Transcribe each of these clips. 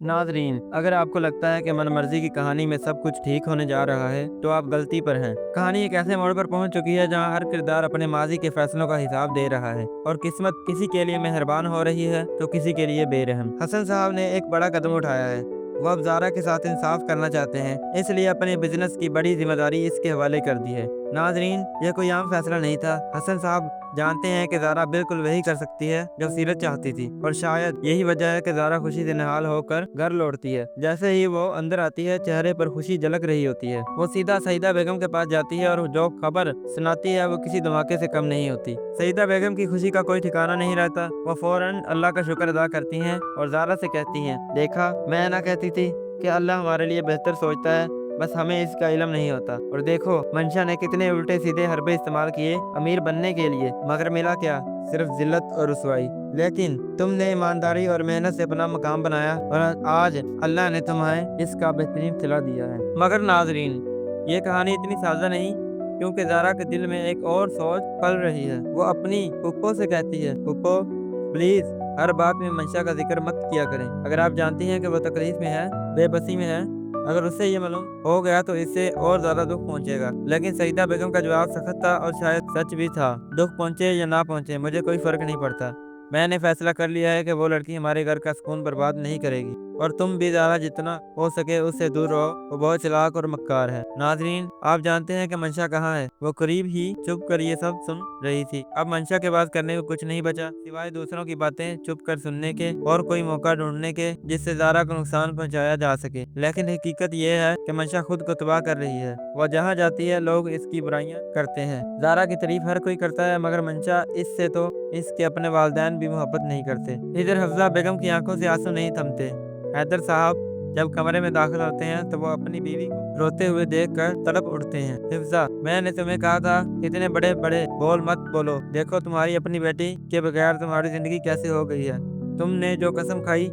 नाजरीन, अगर आपको लगता है कि मन मर्जी की कहानी में सब कुछ ठीक होने जा रहा है तो आप गलती पर हैं। कहानी एक ऐसे मोड़ पर पहुंच चुकी है जहां हर किरदार अपने माजी के फैसलों का हिसाब दे रहा है और किस्मत किसी के लिए मेहरबान हो रही है तो किसी के लिए बेरहम। हसन साहब ने एक बड़ा कदम उठाया है। वो अब ज़ारा के साथ इंसाफ करना चाहते हैं, इसलिए अपने बिजनेस की बड़ी जिम्मेदारी इसके हवाले कर दी है। नाजरीन, यह कोई आम फैसला नहीं था। हसन साहब जानते हैं कि ज़ारा बिल्कुल वही कर सकती है जो सीरत चाहती थी, और शायद यही वजह है कि ज़ारा खुशी से निहाल होकर घर लौटती है। जैसे ही वो अंदर आती है, चेहरे पर खुशी झलक रही होती है। वो सीधा सईदा बेगम के पास जाती है और जो खबर सुनाती है वो किसी धमाके से कम नहीं होती। सईदा बेगम की खुशी का कोई ठिकाना नहीं रहता। वो फौरन अल्लाह का शुक्र अदा करती हैं और ज़ारा से कहती हैं, देखा, मैं ना कहती थी कि अल्लाह हमारे लिए बेहतर सोचता है, बस हमें इसका इल्म नहीं होता। और देखो, मंशा ने कितने उल्टे सीधे हरबे इस्तेमाल किए अमीर बनने के लिए, मगर मिला क्या? सिर्फ जिल्लत और रुसवाई। लेकिन तुमने ईमानदारी और मेहनत से अपना मकाम बनाया और आज अल्लाह ने तुम्हें इसका बेहतरीन सिला दिया है। मगर नाजरीन, ये कहानी इतनी सादा नहीं, क्योंकि ज़ारा के दिल में एक और सोच पल रही है। वो अपनी फुप्पो से कहती है, फुप्पो प्लीज हर बात में मंशा का जिक्र मत किया करें। अगर आप जानती हैं कि वो तकलीफ में है, बेबसी में है, अगर उससे ये मालूम हो गया तो इससे और ज्यादा दुख पहुंचेगा। लेकिन सईदा बेगम का जवाब सख्त था और शायद सच भी था। दुख पहुंचे या ना पहुंचे, मुझे कोई फर्क नहीं पड़ता। मैंने फैसला कर लिया है कि वो लड़की हमारे घर का सुकून बर्बाद नहीं करेगी, और तुम भी ज़्यादा जितना हो सके उससे दूर रहो। वो बहुत चालाक और मक्कार है। नाजरीन, आप जानते हैं कि मंशा कहाँ है? वो करीब ही चुप कर ये सब सुन रही थी। अब मंशा के पास करने को कुछ नहीं बचा सिवाय दूसरों की बातें चुप कर सुनने के और कोई मौका ढूंढने के जिससे ज़ारा को नुकसान पहुंचाया जा सके। लेकिन हकीकत ये है कि मंशा खुद को तबाह कर रही है। वह जहाँ जाती है लोग इसकी बुराइयां करते हैं। ज़ारा की तारीफ हर कोई करता है, मगर मंशा इससे तो इसके अपने वालिदैन भी मोहब्बत नहीं करते। इधर हफ्सा बेगम की आंखों से आंसू नहीं थमते। हैदर साहब जब कमरे में दाखिल होते हैं तो वो अपनी बीवी को रोते हुए देखकर तड़प उठते हैं। हिफ्जा, मैंने तुम्हें कहा था इतने बड़े बड़े बोल मत बोलो। देखो तुम्हारी अपनी बेटी के बगैर तुम्हारी जिंदगी कैसे हो गई है। तुमने जो कसम खाई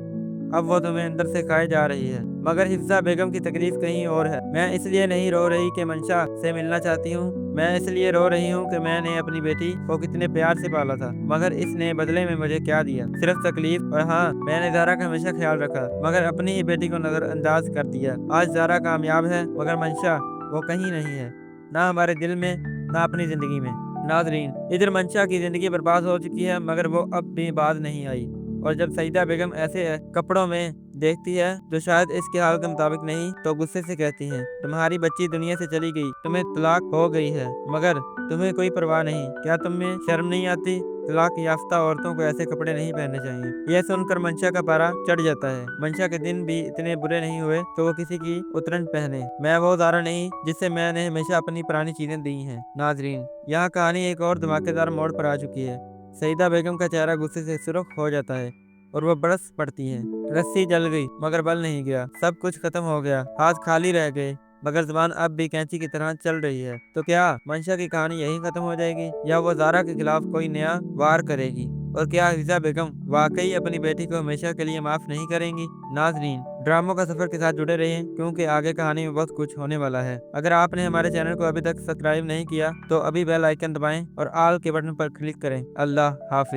अब वो तुम्हें अंदर से खाए जा रही है। मगर हिफ्जा बेगम की तकलीफ कहीं और है। मैं इसलिए नहीं रो रही कि मंशा से मिलना चाहती हूँ, मैं इसलिए रो रही हूँ कि मैंने अपनी बेटी को कितने प्यार से पाला था, मगर इसने बदले में मुझे क्या दिया? सिर्फ तकलीफ। और हाँ, मैंने ज़ारा का हमेशा ख्याल रखा, मगर अपनी ही बेटी को नजरअंदाज कर दिया। आज ज़ारा कामयाब है, मगर मंशा वो कहीं नहीं है, ना हमारे दिल में, ना अपनी जिंदगी में। नाजरीन, इधर मंशा की जिंदगी बर्बाद हो चुकी है, मगर वो अब भी बाज नहीं आई। और जब सईदा बेगम ऐसे कपड़ों में देखती है जो शायद इसके हाल के मुताबिक नहीं, तो गुस्से से कहती है, तुम्हारी बच्ची दुनिया से चली गई, तुम्हें तलाक हो गई है, मगर तुम्हें कोई परवाह नहीं। क्या तुम्हें शर्म नहीं आती? तलाक याफ्ता औरतों को ऐसे कपड़े नहीं पहनने चाहिए। यह सुनकर मंशा का पारा चढ़ जाता है। मंशा के दिन भी इतने बुरे नहीं हुए तो वो किसी की उतरन पहने। मैं वो ज़ारा नहीं जिससे मैंने हमेशा अपनी पुरानी चीजें दी हैं। नाजरीन, यहाँ कहानी एक और धमाकेदार मोड़ पर आ चुकी है। सईदा बेगम का चेहरा गुस्से से सुर्ख हो जाता है और वह बरस पड़ती है। रस्सी जल गई मगर बल नहीं गया। सब कुछ खत्म हो गया, हाथ खाली रह गए, मगर जुबान अब भी कैंची की तरह चल रही है। तो क्या मंशा की कहानी यहीं खत्म हो जाएगी, या वो ज़ारा के खिलाफ कोई नया वार करेगी? और क्या हिजा बेगम वाकई अपनी बेटी को हमेशा के लिए माफ नहीं करेंगी? नाजरीन, ड्रामों का सफर के साथ जुड़े रहिए, क्योंकि आगे कहानी में बहुत कुछ होने वाला है। अगर आपने हमारे चैनल को अभी तक सब्सक्राइब नहीं किया तो अभी बेल आइकन दबाएं और आल के बटन पर क्लिक करें। अल्लाह हाफिज।